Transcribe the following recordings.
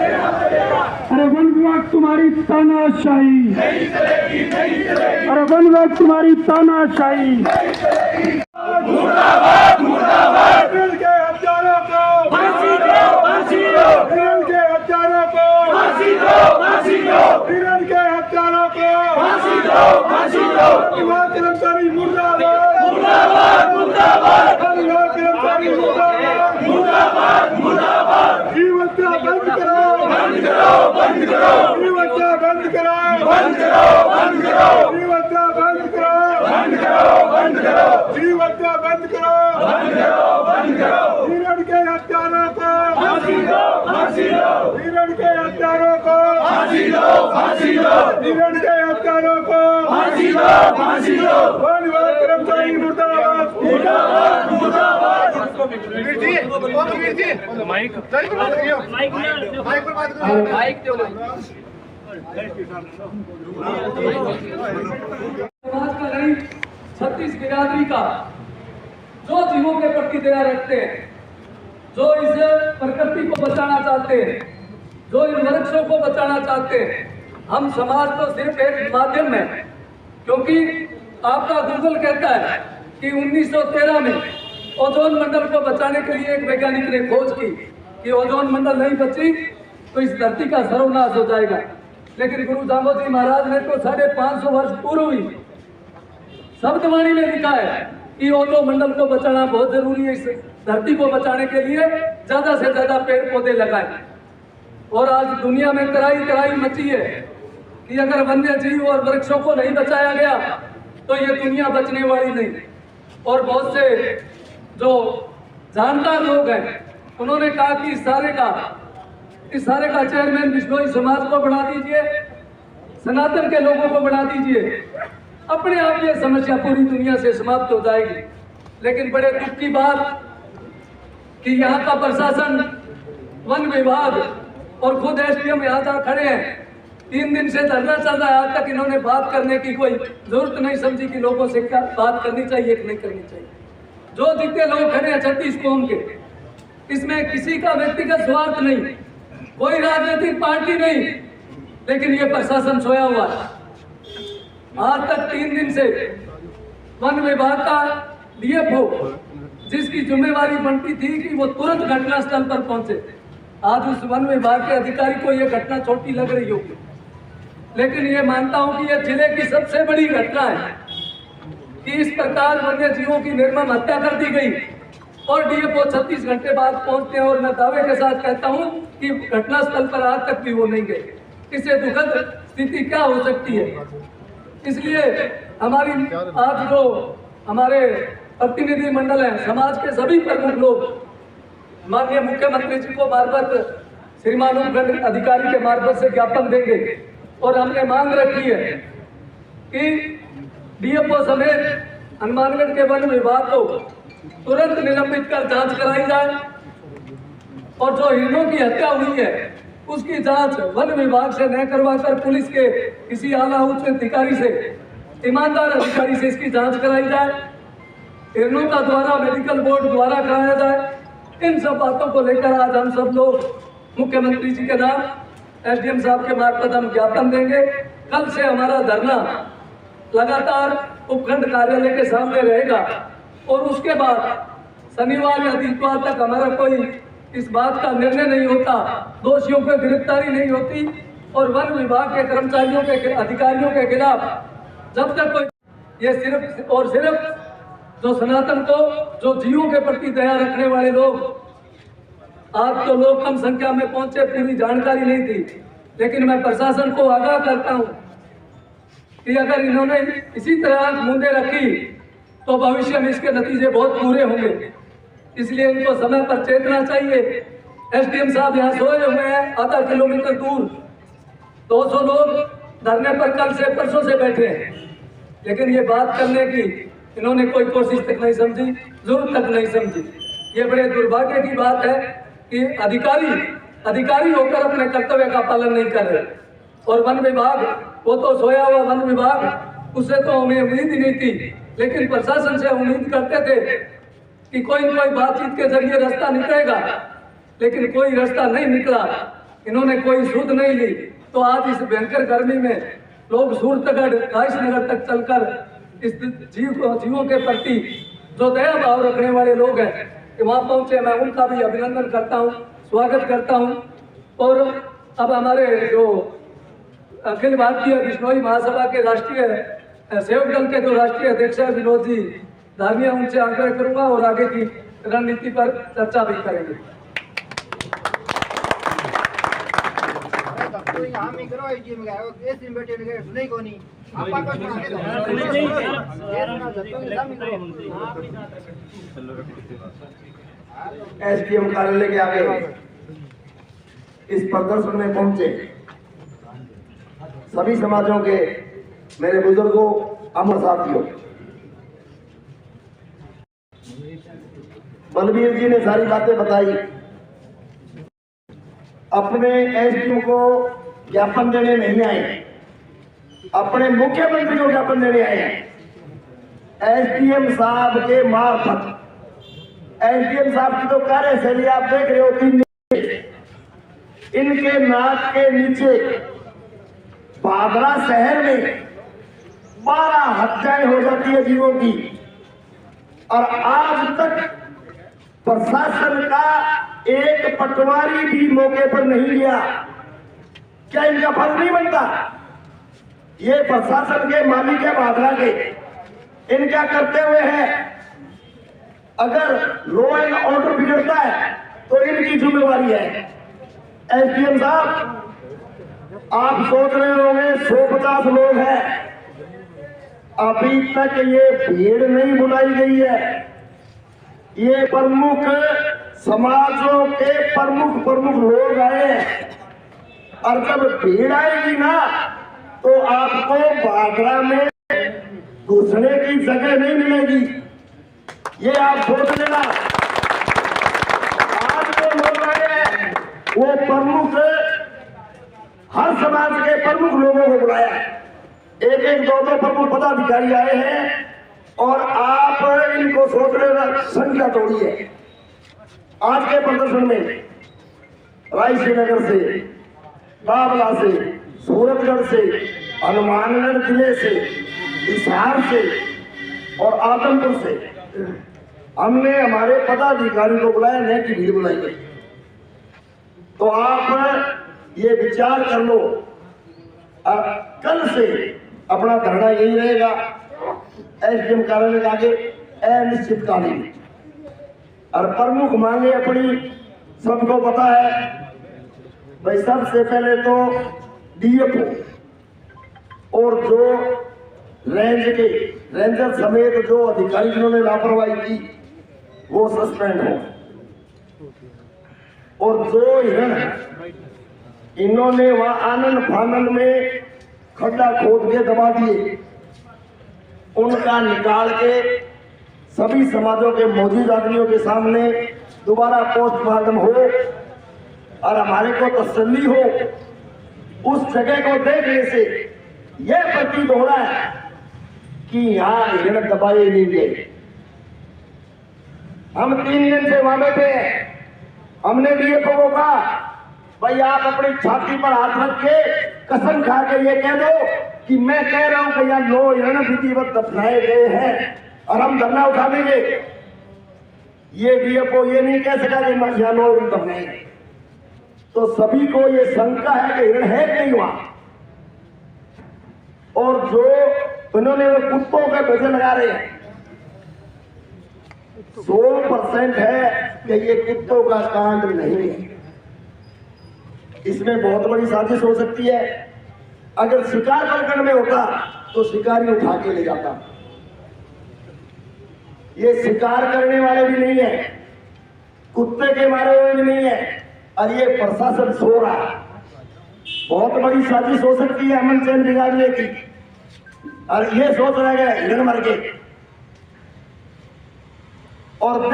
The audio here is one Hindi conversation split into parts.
अरे वन विभाग तुम्हारी तानाशाही, अरे वन विभाग तुम्हारी तानाशाही। मुर्दाबाद मुर्दाबाद। हिरन के हत्यारों को फांसी दो, फांसी दो। हिरन के हत्यारों को फांसी दो, फांसी दो। हिरन के हत्यारों को फांसी दो, फांसी दो। विभाग कर्मचारी मुर्दाबाद, मुर्दाबाद मुर्दाबाद। विभाग कर्मचारी मुर्दाबाद, मुर्दाबाद मुर्दाबाद। ये हत्या बंद करो, बंद करो, बंद करो। ये हत्या बंद करो, बंद करो, बंद करो। ये हत्या बंद करो, बंद करो, बंद करो। ये हत्या बंद करो, बंद करो, बंद करो। हिरण के हत्यारों को फांसी दो, फांसी दो। हिरण के हत्यारों को फांसी दो, फांसी दो। हिरण के हत्यारों को फांसी दो, फांसी दो। वन विभाग कर्मचारी मुर्दाबाद, मुर्दाबाद मुर्दाबाद। माइक समाज का नहीं, 36 बिरादरी का जो जीवों के प्रति दया रखते हैं, जो इस प्रकृति को बचाना चाहते हैं, जो इन वृक्षों को बचाना चाहते हैं। हम समाज तो सिर्फ एक माध्यम है, क्योंकि आपका गूगल कहता है कि 1913 में ओजोन मंडल को बचाने के लिए एक वैज्ञानिक ने खोज की कि ओजोन मंडल नहीं बची तो इस धरती का सर्वनाश हो जाएगा। लेकिन गुरु दामोदर महाराज ने तो 550 वर्ष पूर्व ही शब्दवाणी में लिखा है कि ओजोन मंडल को बचाना बहुत जरूरी है। इस धरती को बचाने के लिए ज्यादा से ज्यादा पेड़ पौधे लगाएं। और आज दुनिया में तराई तराई मची है कि अगर वन्य जीव और वृक्षों को नहीं बचाया गया तो ये दुनिया बचने वाली नहीं। और बहुत से जो जानकार लोग हैं उन्होंने कहा कि इस सारे का चेयरमैन बिश्नोई समाज को बना दीजिए, सनातन के लोगों को बना दीजिए, अपने आप ये समस्या पूरी दुनिया से समाप्त हो जाएगी। लेकिन बड़े दुख की बात कि यहाँ का प्रशासन, वन विभाग और खुद एसडीएम यहाँ खड़े हैं। 3 दिन से धरना चल रहा है, आज तक इन्होंने बात करने की कोई जरूरत नहीं समझी कि लोगों से क्या बात करनी चाहिए कि नहीं करनी चाहिए। जो जितने लोग खड़े हैं 36 कौम के, इसमें किसी का व्यक्तिगत स्वार्थ नहीं, कोई राजनीतिक पार्टी नहीं, लेकिन ये प्रशासन सोया हुआ है। आज तक 3 दिन से वन विभाग का डीएफओ, जिसकी जिम्मेवारी बनती थी कि वो तुरंत घटनास्थल पर पहुंचे, आज उस वन विभाग के अधिकारी को ये घटना छोटी लग रही होगी, लेकिन ये मानता हूं कि यह जिले की सबसे बड़ी घटना है कि इस प्रकार वन्य जीवों की निर्मम हत्या कर दी गई और डीएफओ 36 घंटे बाद पहुंचते हैं। और मैं दावे के साथ कहता हूं कि घटनास्थल पर आज तक भी वो नहीं गए। इससे दुखद स्थिति क्या हो सकती है। इसलिए हमारी आज जो हमारे प्रतिनिधि मंडल है, समाज के सभी प्रमुख लोग माननीय मुख्यमंत्री जी को मार्फत, श्रीमान उपखंड अधिकारी के मार्फत से ज्ञापन देंगे। और हमने मांग रखी है कि डीएफओ समेत हनुमानगढ़ के वन विभाग को तुरंत निलंबित कर जांच कराई जाए और जो हिरणों की हत्या हुई है उसकी जांच वन विभाग से न करवाकर पुलिस के किसी आला उच्च अधिकारी से, ईमानदार अधिकारी से इसकी जांच कराई जाए। हिरणों का द्वारा मेडिकल बोर्ड द्वारा कराया जाए। इन सब बातों को लेकर आज हम सब लोग मुख्यमंत्री जी के नाम एसडीएम साहब के मार्फत हम ज्ञापन देंगे। कल से हमारा धरना लगातार उपखंड कार्यालय के सामने रहेगा और उसके बाद शनिवार या इतवार तक हमारा कोई इस बात का निर्णय नहीं होता, दोषियों की गिरफ्तारी नहीं होती और वन विभाग के कर्मचारियों के, अधिकारियों के खिलाफ जब तक कोई, ये सिर्फ और सिर्फ जो सनातन को, जो जीवों के प्रति दया रखने वाले लोग, आज तो लोग कम संख्या में पहुंचे, पूरी जानकारी नहीं थी, लेकिन मैं प्रशासन को आगाह करता हूं कि अगर इन्होंने इसी तरह मुंदे रखी तो भविष्य में इसके नतीजे बहुत बुरे होंगे। इसलिए इनको समय पर चेतना चाहिए। एसडीएम साहब यहाँ सोए हुए हैं, आधा किलोमीटर दूर 200 लोग धरने पर कल से परसों से बैठे हैं, लेकिन ये बात करने की इन्होंने कोई कोशिश तक नहीं समझी, जरूरत तक नहीं समझी। ये बड़े दुर्भाग्य की बात है कि अधिकारी होकर अपने कर्तव्य का पालन नहीं कर रहे। और वन विभाग, वो तो सोया हुआ वन विभाग, उससे तो हमें उम्मीद ही नहीं थी, लेकिन प्रशासन से उम्मीद करते थे कि कोई न कोई बातचीत के जरिए रास्ता निकलेगा, लेकिन कोई रास्ता नहीं निकला। इन्होंने कोई सूद नहीं ली, तो आज इस भयंकर गर्मी में लोग सूरतगढ़ काइश नगर तक चलकर इस जीवों के प्रति जो दया भाव रखने वाले लोग हैं कि वहां पहुंचे। मैं उनका भी अभिनंदन करता हूं, स्वागत करता हूं। और अब हमारे जो अखिल भारतीय बिश्नोई महासभा के राष्ट्रीय सेवक दल के जो राष्ट्रीय अध्यक्ष है विनोद जी धामिया, उनसे आग्रह करूंगा और आगे की रणनीति पर चर्चा भी करेंगे। एसडीएम कार्यालय के आगे इस प्रदर्शन में पहुंचे सभी समाजों के मेरे बुजुर्गों, अमर साथियों, बलबीर जी ने सारी बातें बताई। अपने एसडीएम को ज्ञापन देने नहीं आए, अपने मुख्यमंत्री को ज्ञापन देने आए हैं। एसडीएम साहब के मार्फत एसडीएम साहब की तो कार्यशैली आप देख रहे हो, इनके नाक के नीचे भादरा शहर में 12 हत्याएं हो जाती है जीवों की, और आज तक प्रशासन का एक पटवारी भी मौके पर नहीं गया। क्या इनका फर्ज नहीं बनता? ये प्रशासन के मालिक है भादरा के, इनका करते हुए है। अगर लॉ एंड ऑर्डर बिगड़ता है तो इनकी जिम्मेवारी है। एसडीएम साहब, आप सोच रहे होंगे 150 लोग हैं, अभी तक ये भीड़ नहीं बुलाई गई है। ये प्रमुख समाजों के प्रमुख लोग आए हैं, और जब भीड़ आएगी ना तो आपको भादरा में घुसने की जगह नहीं मिलेगी, ये आप सोच लेना। आज जो लोग आए हैं वो प्रमुख, हर समाज के प्रमुख लोगों को बुलाया है। एक दो प्रमुख पदाधिकारी आए हैं, और आप इनको सोच रहे संख्या थोड़ी है। आज के प्रदर्शन में रायश्रीनगर से, बाबला से, सूरतगढ़ से, हनुमानगढ़ जिले से, हिसार से और आदमपुर से हमने हमारे पदाधिकारी को बुलाया, नहीं की भीड़ बुलाई गई। तो आप ये विचार कर लो, और कल से अपना धरना यही रहेगा एसडीएम कार्यालय के आगे अनिश्चितकालीन। और प्रमुख मांगे अपनी सबको पता है भाई, सबसे पहले तो डीएफओ और जो रेंजर समेत जो अधिकारी जिन्होंने लापरवाही की वो सस्पेंड हो, और जो हिरण इन्होंने वहां आनंद फानंद में खड्डा खोद के दबा दिए, उनका निकाल के सभी समाजों के मौजूद आदमियों के सामने दोबारा पोस्टमार्टम हो, और हमारे को तसल्ली हो। उस जगह को देखने से यह प्रतीत हो रहा है कि यहाँ हिरण दबाए नहीं गए। हम 3 दिन से वहां बैठे हैं, हमने डीएफओ को कहा भाई आप अपनी छाती पर हाथ रख के कसम खा के ये कह दो कि मैं कह रहा हूं कि यहाँ 9 हिरण विधिवत दफनाए गए हैं और हम धरना उठा देंगे। ये डीएफओ ये नहीं कह सका कि यहाँ 9 हिरण दफनाए गए। तो सभी को ये शंका है कि हिरण है नहीं वहां, और जो उन्होंने वो कुत्तों के पैसे लगा रहे हैं 100% है कि ये कुत्तों का कांड नहीं है। इसमें बहुत बड़ी साजिश हो सकती है। अगर शिकार प्रकरण में होता तो शिकारी उठा के ले जाता। ये शिकार करने वाले भी नहीं है, कुत्ते के मारे हुए भी नहीं है, और ये प्रशासन सो रहा है। बहुत बड़ी साजिश हो सकती है अमन चैन बिगाड़ने की, और ये सोच रहे हैं हिरण मर के। और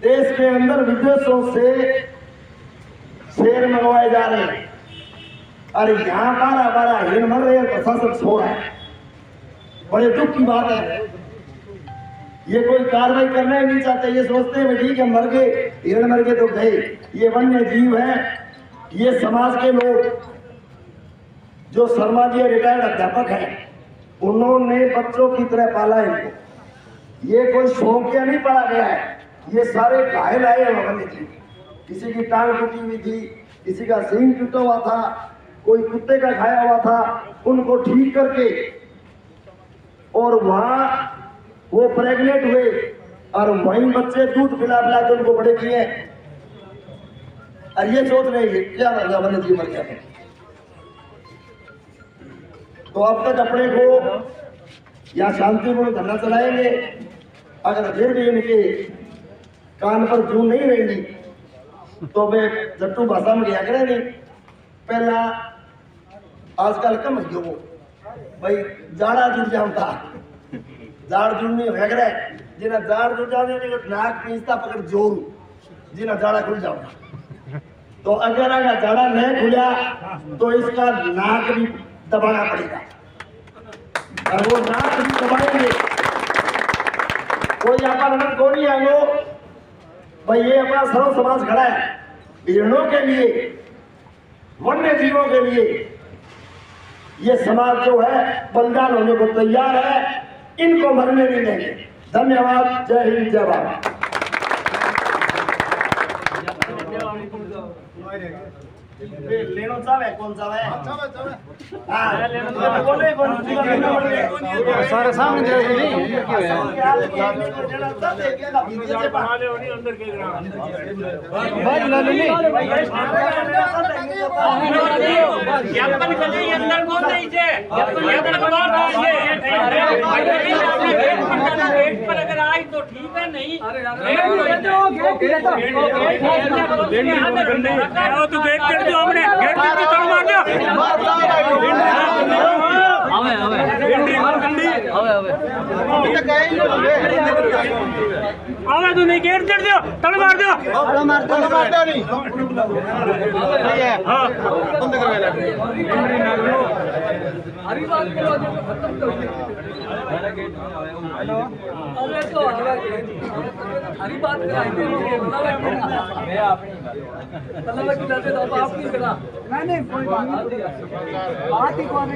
देश के अंदर विदेशों से शेर मंगवाए जा रहे हैं, अरे यहाँ 12 हिरण मर रहे हैं, प्रशासन सो रहा है। बड़े दुख की बात है। ये कोई कार्रवाई करना ही नहीं चाहते, ये सोचते हैं ठीक है मर गए, हिरण मर गए तो गए। ये वन्य जीव है, ये समाज के लोग जो शर्मा जी रिटायर्ड अध्यापक हैं, उन्होंने बच्चों की तरह पाला है इनको। ये कोई शौकिया नहीं पढ़ा गया है, ये सारे घायल आए हैं। किसी की टांग टूटी हुई थी, किसी का सींग टूटा हुआ था, कोई कुत्ते का खाया हुआ था, उनको ठीक करके और वहां वो प्रेग्नेंट हुए और वहीं बच्चे दूध पिला पिला के उनको बड़े किए। और ये सोच रहे हैं क्या वन्य जीव मर गया। तो अब तक अपने को या शांतिपूर्ण धरना चलाएंगे। अगर फिर भी इनके कान पर जू नहीं रहेंगी तो वे जट्टू भाषा में क्या करें। नहीं पहला आजकल कम है वो भाई जाड़ा जुड़ जाता, जाड़ जुड़नी हो गया जिन्हें जाड़ जुड़ जाने नाक पीसता पकड़ जोर जिन्हें जाड़ा खुल जाओ। तो अगर जाड़ा नहीं खुला तो इसका नाक भी दबाना पड़ेगा और वो नाक भी दबाएंगे। कोई आपका को नहीं आएंगे भाई। ये अपना सर्व समाज खड़ा है हिरणों के लिए, वन्य जीवों के लिए। ये समाज जो है बलिदान होने को तैयार है, इनको मरने नहीं देंगे। धन्यवाद। जय हिंद, जय भारत। लेनो चावे कौन सा है? बोले कौन सारे सामने अगर आई तो ठीक है, नहीं तो गेट कर दो, हमने गेट करके तोड़ मार दो। आवे तो नहीं गेट कर दो, तोड़ मार दो। हरी बात को खत्म कर अरे तो हरी बात कराएंगे तो आप नहीं करा। नहीं कोई बात ही कौन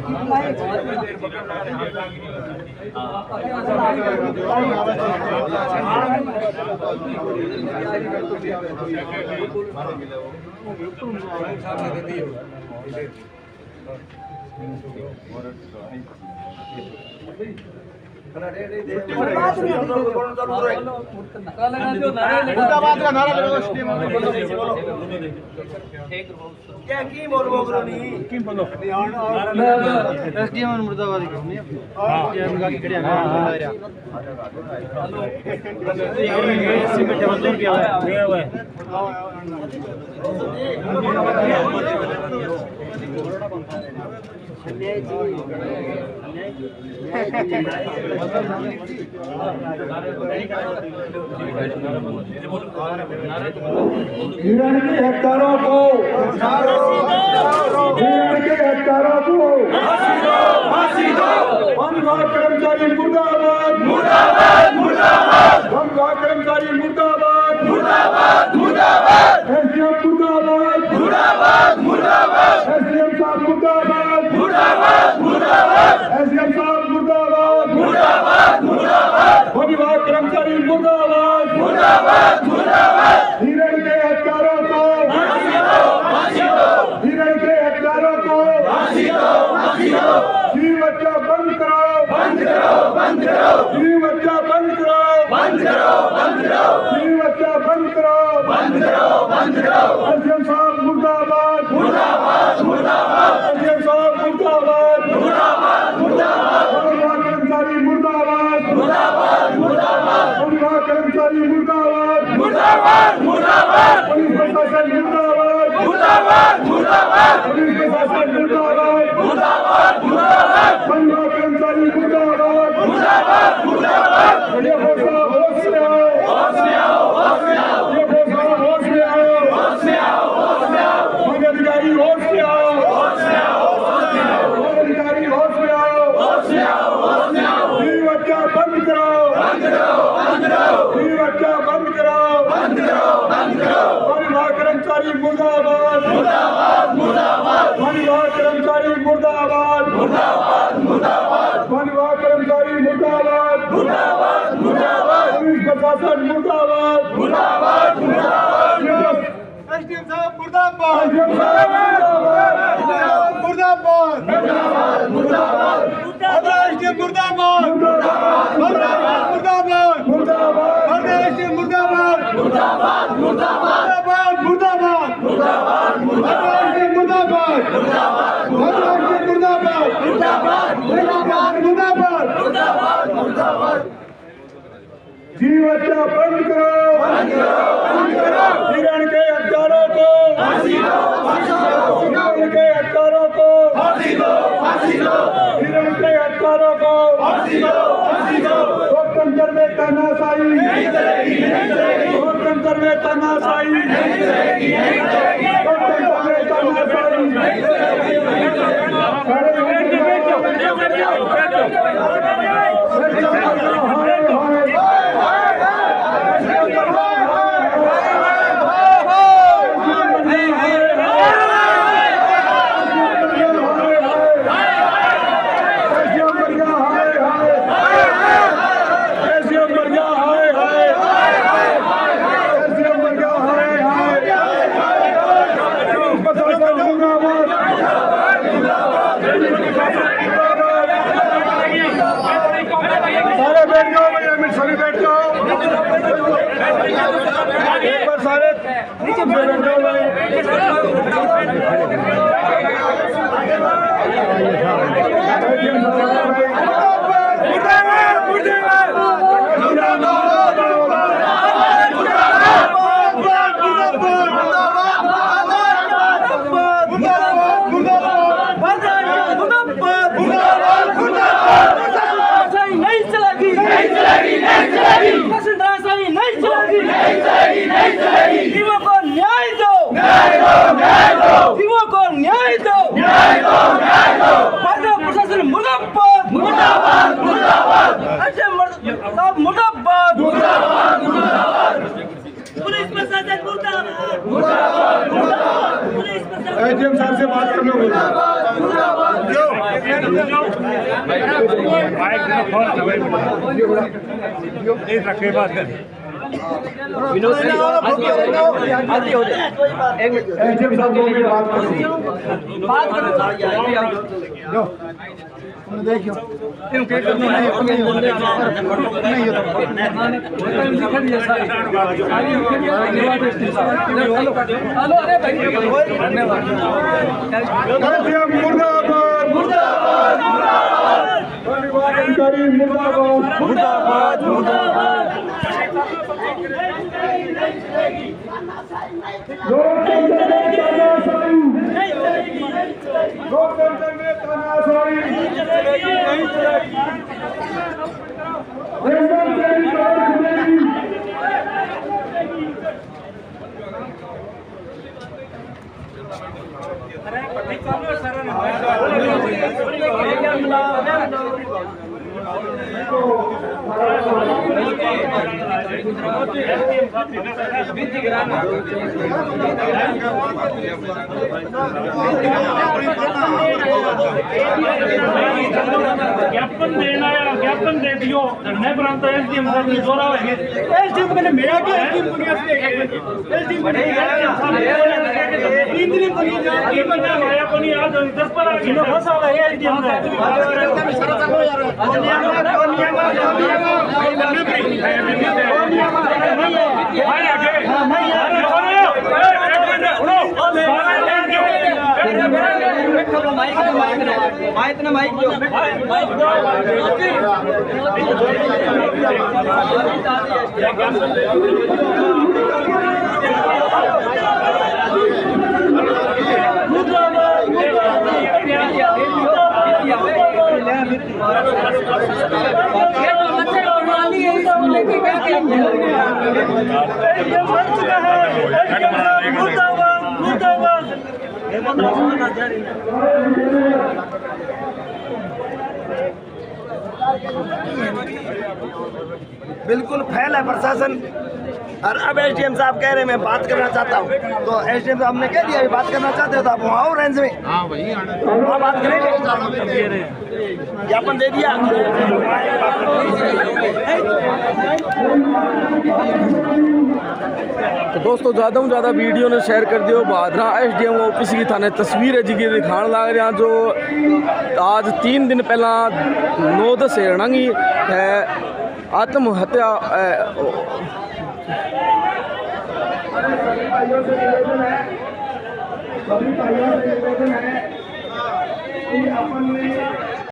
मुर्दाबाद का नारा लगाओ। क्या की बोल नहीं बोलो एसडीएम मुर्दाबाद की हिरण के हत्यारों को, हिरण के हत्यारों को वन विभाग कर्मचारी मुर्दाबाद, मुर्दाबाद, मुर्दाबाद। वन विभाग कर्मचारी मुर्दाबाद, मुर्दाबाद, मुर्दाबाद। एसडीएम मुर्दाबाद, मुर्दाबाद, मुर्दाबाद। एसडीएम साहब मुर्दाबाद, मुर्दाबाद, मुर्दाबाद। एसडीएम साहब मुर्दाबाद, मुर्दाबाद, मुर्दाबाद। वन विभाग कर्मचारी मुर्दाबाद, मुर्दाबाद, मुर्दाबाद। हिरण के हत्यारों को फांसी दो, फांसी दो। हिरण के हत्यारों को फांसी दो, फांसी दो। जीव हत्या बंद करो, बंद करो, बंद करो। जीव हत्या बंद करो, बंद करो, बंद करो। जीव हत्या बंद करो, बंद करो, बंद करो। एसडीएम साहब मुर्दाबाद, मुर्दाबाद, मुर्दाबाद। एसडीएम साहब मुर्दाबाद, मुर्दाबाद, मुर्दाबाद। वन विभाग कर्मचारी मुर्दाबाद, मुर्दाबाद, मुर्दाबाद। वन विभाग कर्मचारी मुर्दाबाद, मुर्दाबाद, मुर्दाबाद। पुलिस प्रशासन मुर्दाबाद, मुर्दाबाद, मुर्दाबाद। पुलिस प्रशासन मुर्दाबाद, मुर्दाबाद, मुर्दाबाद। वन विभाग कर्मचारी मुर्दाबाद, मुर्दाबाद, मुर्दाबाद। ये फैसला होश में आओ, होश में आओ, होश में आओ। ये फैसला होश में आओ, होश में आओ, होश में आओ। वन अधिकारी होश में आओ, होश में आओ, होश में आओ। वन अधिकारी होश में आओ, होश में आओ, होश में आओ। जीव हत्या बंद करो, बंद करो, बंद करो। जीव हत्या बंद करो, बंद करो, बंद करो। वन विभाग कर्मचारी मुर्दाबाद, मुर्दाबाद, प्रशासन मुर्दाबाद मुर्दाबाद मुर्दाबाद एसडीएम साहब मुर्दाबाद मुर्दाबाद मुर्दाबाद मुर्दाबाद एसडीएम मुर्दाबाद मुर्दाबाद मुर्दाबाद एसडीएम मुर्दाबाद मुर्दाबाद मुर्दाबाद मुर्दाबाद मुर्दाबाद एसडीएम मुर्दाबाद मुर्दाबाद मुर्दाबाद जीव हत्या बंद करो किरण के हत्यारों को किरण के हत्यारों को किरण के हत्यारों को लोकतंत्र में तानाशाही लोकतंत्र में तानाशाही लोकतंत्र में तानाशाही सारे बैठ जाओ भैया, सभी बैठ जाओ एक बार सारे नीचे बैठ जाओ भाई। जीवों को न्याय दो जीवों को न्याय दो भारतीय प्रशासन मुर्दाबाद मुर्दाबाद मुर्दाबाद पुलिस प्रशासन मुर्दाबाद एसडीएम साहब से बात कर लो। रखे बात कर एसडीएम साहब को भी बात कर लो। देखियो एसडीएम मुर्दाबाद मुर्दाबाद अधिकारी मुर्दाबाद मुर्दाबाद मुर्दाबाद लोकतंत्र में तानाशाही लोकतंत्र में तानाशाही एकदम तेरी कार खुलेगी। ज्ञापन देना या ज्ञापन दे दियो धरने पर हम तो एसडीएम साहब ने जोरा है एसडीएम को मेरा क्या एसडीएम को एसडीएम को 3 दिन बनी ये बंदा आया कोनी आज 10 पर आ गया फंसा है एसडीएम का माइक ना माइक दो बिल्कुल फेल है प्रशासन। और अब एसडीएम साहब कह रहे हैं मैं बात करना चाहता हूँ, तो एसडीएम साहब ने कह दिया बात करना चाहते हो तो आप वहाँ आओ रेंज में। हाँ भाई वहाँ बात करेंगे, ज्ञापन दे दिया। तो दोस्तों ज़्यादा से ज़्यादा वीडियो ने शेयर कर दियो। बहादरा SDM ऑफिस की थाने तस्वीर है जी दिखाने लग रहा जो आज 3 दिन पहला 9/10 रणांगी है आत्महत्या सभी भाइयों से निवेदन है कि अपन